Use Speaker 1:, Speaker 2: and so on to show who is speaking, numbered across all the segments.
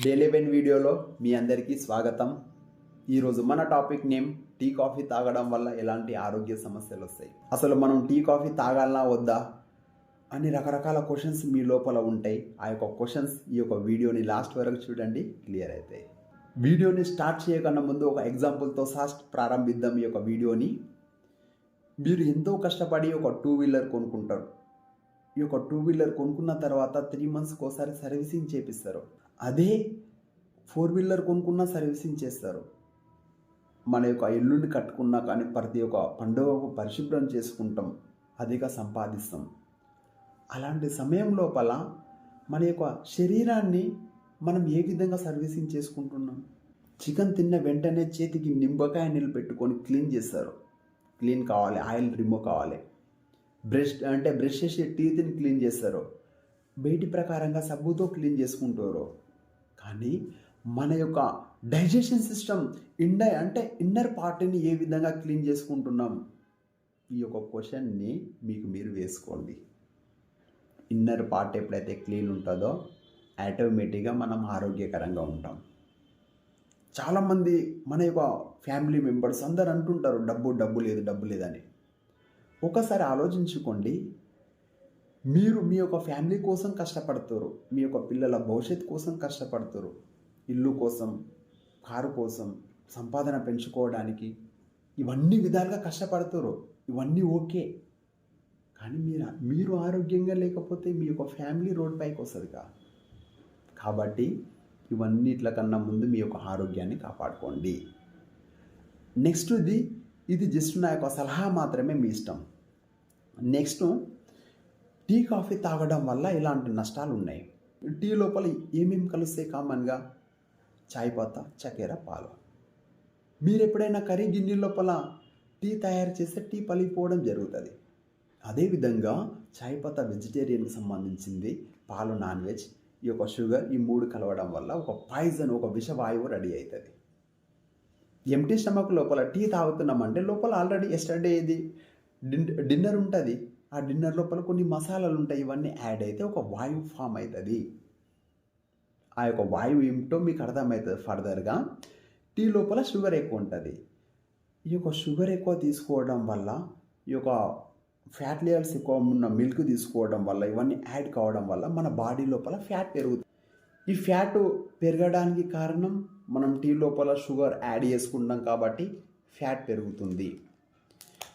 Speaker 1: Daily Ben వీడియోలో మీ అందరికీ స్వాగతం. ఈరోజు మన టాపిక్ నేమ్ టీ కాఫీ తాగడం వల్ల ఎలాంటి ఆరోగ్య సమస్యలు వస్తాయి, అసలు మనం టీ కాఫీ తాగాలనా వద్దా అని రకరకాల క్వశ్చన్స్ మీ లోపల ఉంటాయి. ఆ యొక్క క్వశ్చన్స్ ఈ యొక్క వీడియోని లాస్ట్ వరకు చూడండి, క్లియర్ అవుతాయి. వీడియోని స్టార్ట్ చేయకన్నా ముందు ఒక ఎగ్జాంపుల్తో ప్రారంభిద్దాం. ఈ యొక్క వీడియోని మీరు ఎంతో కష్టపడి ఒక 2 వీలర్ కొనుక్కుంటారు. ఈ యొక్క 2 వీలర్ కొనుక్కున్న తర్వాత 3 మంత్స్కి ఒకసారి సర్వీసింగ్ చేపిస్తారు. అదే 4 వీలర్ కొనుక్కున్నా సర్వీసింగ్ చేస్తారు. మన యొక్క ఇల్లుని కట్టుకున్నా కానీ ప్రతి ఒక్క పండుగకు పరిశుభ్రం చేసుకుంటాం, అధిక సంపాదిస్తాం. అలాంటి సమయం లోపల మన యొక్క శరీరాన్ని మనం ఏ విధంగా సర్వీసింగ్ చేసుకుంటున్నాం? చికెన్ తిన్న వెంటనే చేతికి నిమ్మకాయ నీళ్ళు పెట్టుకొని క్లీన్ చేస్తారు. క్లీన్ కావాలి, ఆయిల్ రిమూవ్ కావాలి. బ్రష్ చేసి టీత్ని క్లీన్ చేస్తారు. బయటి ప్రకారంగా సబ్బుతో క్లీన్ చేసుకుంటారు. కానీ మన యొక్క డైజెషన్ సిస్టమ్ ఇన్నర్ పార్ట్ని ఏ విధంగా క్లీన్ చేసుకుంటున్నాం? ఈ యొక్క క్వశ్చన్ని మీరు వేసుకోండి. ఇన్నర్ పార్ట్ ఎప్పుడైతే క్లీన్ ఉంటుందో ఆటోమేటిక్గా మనం ఆరోగ్యకరంగా ఉంటాం. చాలామంది మన యొక్క ఫ్యామిలీ మెంబర్స్ అందరు అంటుంటారు డబ్బు లేదని. ఒకసారి ఆలోచించుకోండి. మీరు మీ యొక్క ఫ్యామిలీ కోసం కష్టపడతారు, మీ యొక్క పిల్లల భవిష్యత్తు కోసం కష్టపడతారు, ఇల్లు కోసం, కారు కోసం, సంపాదన పెంచుకోవడానికి, ఇవన్నీ విధాలుగా కష్టపడతారు. ఇవన్నీ ఓకే. కానీ మీరు ఆరోగ్యంగా లేకపోతే మీ యొక్క ఫ్యామిలీ రోడ్ పైకి వస్తుంది కాబట్టి ఇవన్నిట్ల కన్నా ముందు మీ యొక్క ఆరోగ్యాన్ని కాపాడుకోండి. నెక్స్ట్ ఇది జస్ట్ నా యొక్క సలహా మాత్రమే, మీ ఇష్టం. నెక్స్ట్, టీ కాఫీ తాగడం వల్ల ఇలాంటి నష్టాలు ఉన్నాయి. టీ లోపల ఏమేమి కలుస్తాయి? కామన్గా చాయ్ పత్తా, చక్కెర, పాలు. మీరు ఎప్పుడైనా కర్రీ గిన్నె లోపల టీ తయారు చేస్తే టీ పలిపోవడం జరుగుతుంది. అదేవిధంగా చాయ్ పత్తా వెజిటేరియన్కి సంబంధించింది, పాలు నాన్ వెజ్, ఈ యొక్క షుగర్, ఈ 3 కలవడం వల్ల ఒక పాయిజన్, ఒక విషవాయువు రెడీ అవుతుంది. ఎంటీ స్టమక్ లోపల టీ తాగుతున్నామంటే లోపల ఆల్రెడీ ఎస్టర్డే డిన్నర్ ఉంటుంది. ఆ డిన్నర్ లోపల కొన్ని మసాలాలు ఉంటాయి. ఇవన్నీ యాడ్ అయితే ఒక వాయువు ఫామ్ అవుతుంది. ఆ యొక్క వాయువు ఏమిటో మీకు అర్థమవుతుంది ఫర్దర్గా. టీ లోపల షుగర్ ఎక్కువ ఉంటుంది. ఈ యొక్క షుగర్ ఎక్కువ తీసుకోవడం వల్ల, ఈ యొక్క ఫ్యాట్ లెవెల్స్ ఎక్కువ ఉన్న మిల్క్ తీసుకోవడం వల్ల, ఇవన్నీ యాడ్ కావడం వల్ల మన బాడీ లోపల ఫ్యాట్ పెరుగుతుంది. ఈ ఫ్యాట్ పెరగడానికి కారణం మనం టీ లోపల షుగర్ యాడ్ చేసుకుంటాం కాబట్టి ఫ్యాట్ పెరుగుతుంది.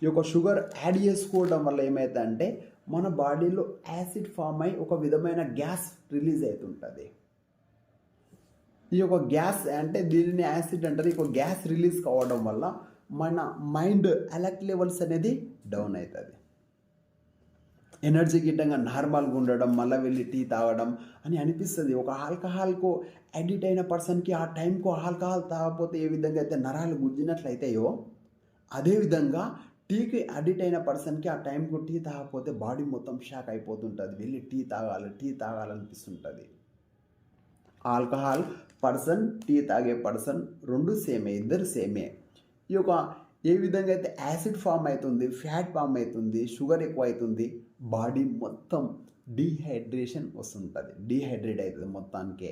Speaker 1: ఈ యొక్క షుగర్ యాడ్ చేసుకోవడం వల్ల ఏమవుతుందంటే మన బాడీలో యాసిడ్ ఫామ్ అయి ఒక విధమైన గ్యాస్ రిలీజ్ అవుతుంటుంది. ఈ యొక్క గ్యాస్ అంటే దీనిని యాసిడ్ అంటారు. ఈ యొక్క గ్యాస్ రిలీజ్ కావడం వల్ల మన మైండ్ అలర్ట్ లెవెల్స్ అనేది డౌన్ అవుతుంది. ఎనర్జీ గిట్టంగా నార్మల్గా ఉండడం, మళ్ళీ వెళ్ళి టీ తాగడం అని అనిపిస్తుంది. ఒక ఆల్కహాల్కు అడిక్ట్ అయిన పర్సన్కి ఆ టైంకు ఆల్కహాల్ తాగకపోతే ఏ విధంగా అయితే నరాలు గుజ్జినట్లయితాయో, అదేవిధంగా టీకి అడిక్ట్ అయిన పర్సన్కి ఆ టైంకు టీ తాగకపోతే బాడీ మొత్తం షాక్ అయిపోతుంటుంది. వెళ్ళి టీ తాగాలనిపిస్తుంటుంది. ఆల్కహాల్ పర్సన్, టీ తాగే పర్సన్ రెండు సేమే, ఇద్దరు సేమే. ఈ యొక్క ఏ విధంగా అయితే యాసిడ్ ఫామ్ అవుతుంది, ఫ్యాట్ ఫామ్ అవుతుంది, షుగర్ ఎక్కువ అవుతుంది, బాడీ మొత్తం డీహైడ్రేషన్ వస్తుంటుంది, డీహైడ్రేట్ అవుతుంది మొత్తానికే.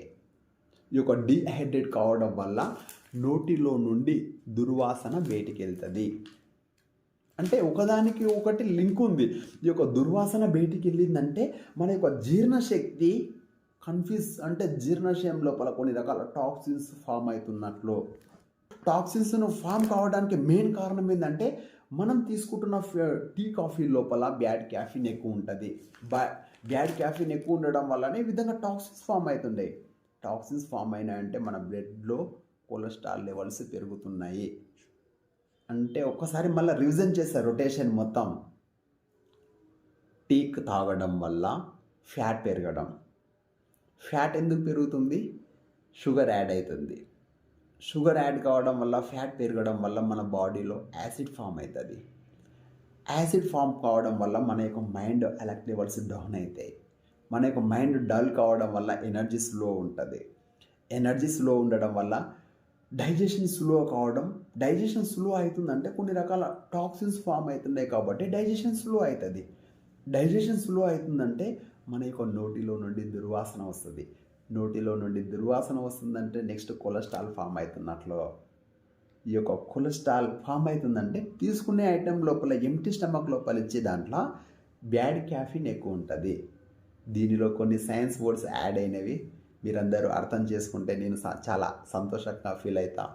Speaker 1: ఈ యొక్క డీహైడ్రేట్ కావడం వల్ల నోటిలో నుండి దుర్వాసన బయటికి వెళ్తుంది. అంటే ఒకదానికి ఒకటి లింక్ ఉంది. ఈ యొక్క దుర్వాసన బయటికి వెళ్ళిందంటే మన యొక్క జీర్ణశక్తి జీర్ణశయం లోపల కొన్ని రకాల టాక్సిన్స్ ఫామ్ అవుతున్నట్లు. టాక్సిన్స్ను ఫామ్ కావడానికి మెయిన్ కారణం ఏంటంటే మనం తీసుకుంటున్న టీ కాఫీ లోపల బ్యాడ్ క్యాఫీన్ ఎక్కువ ఉంటుంది. బ్యాడ్ క్యాఫీన్ ఎక్కువ ఉండడం వల్లనే ఈ విధంగా టాక్సిన్స్ ఫామ్ అవుతుండే. టాక్సిన్స్ ఫామ్ అయినాయంటే మన బ్లడ్లో కొలెస్ట్రాల్ లెవెల్స్ పెరుగుతున్నాయి. అంటే ఒక్కసారి మళ్ళీ రివిజన్ చేస్తారు రొటేషన్ మొత్తం. టీ తాగడం వల్ల ఫ్యాట్ పెరగడం. ఫ్యాట్ ఎందుకు పెరుగుతుంది? షుగర్ యాడ్ అవుతుంది. షుగర్ యాడ్ కావడం వల్ల, ఫ్యాట్ పెరగడం వల్ల మన బాడీలో యాసిడ్ ఫామ్ అవుతుంది. యాసిడ్ ఫామ్ కావడం వల్ల మన యొక్క మైండ్ అలర్ట్ లెవెల్స్ డౌన్ అవుతాయి. మన యొక్క మైండ్ డల్ కావడం వల్ల ఎనర్జీ స్లో ఉంటుంది. ఎనర్జీ స్లో ఉండడం వల్ల డైజెషన్ స్లో కావడం. డైజెషన్ స్లో అవుతుందంటే కొన్ని రకాల టాక్సిన్స్ ఫామ్ అవుతున్నాయి కాబట్టి డైజెషన్ స్లో అవుతుంది. డైజెషన్ స్లో అవుతుందంటే మన యొక్క నోటిలో నుండి దుర్వాసన వస్తుంది. నోటిలో నుండి దుర్వాసన వస్తుందంటే నెక్స్ట్ కొలెస్ట్రాల్ ఫామ్ అవుతున్నట్లు. ఈ యొక్క కొలెస్ట్రాల్ ఫామ్ అవుతుందంటే తీసుకునే ఐటెం లోపల ఎంప్టీ స్టమక్ లోపల ఇచ్చే దాంట్లో బ్యాడ్ క్యాఫిన్ ఎక్కువ ఉంటుంది. దీనిలో కొన్ని సైన్స్ వర్డ్స్ యాడ్ అయినవి మీరందరూ అర్థం చేసుకుంటే నేను చాలా సంతోషంగా ఫీల్ అవుతా.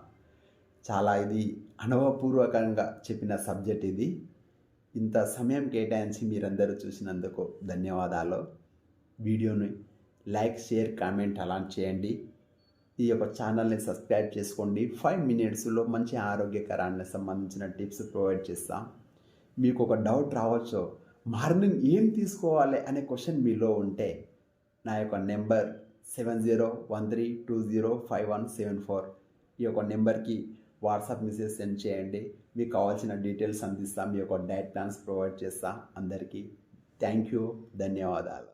Speaker 1: చాలా ఇది అనుభవపూర్వకంగా చెప్పిన సబ్జెక్ట్ ఇది. ఇంత సమయం కేటాయించి మీరందరూ చూసినందుకు ధన్యవాదాలు. వీడియోని లైక్, షేర్, కామెంట్ అలాంటి చేయండి. ఈ యొక్క ఛానల్ని సబ్స్క్రైబ్ చేసుకోండి. 5 మినిట్స్లో మంచి ఆరోగ్యకరానికి సంబంధించిన టిప్స్ ప్రొవైడ్ చేస్తాం. మీకు ఒక డౌట్ రావచ్చు, మార్నింగ్ ఏం తీసుకోవాలి అనే క్వశ్చన్ మీలో ఉంటే నా యొక్క నెంబర్ 7013205174 ఈ యొక్క నెంబర్కి వాట్సాప్ మెసేజ్ సెండ్ చేయండి. మీకు కావాల్సిన డీటెయిల్స్ అందిస్తాం. మీ యొక్క డైట్ ప్లాన్స్ ప్రొవైడ్ చేస్తాం. అందరికీ థ్యాంక్ యూ, ధన్యవాదాలు.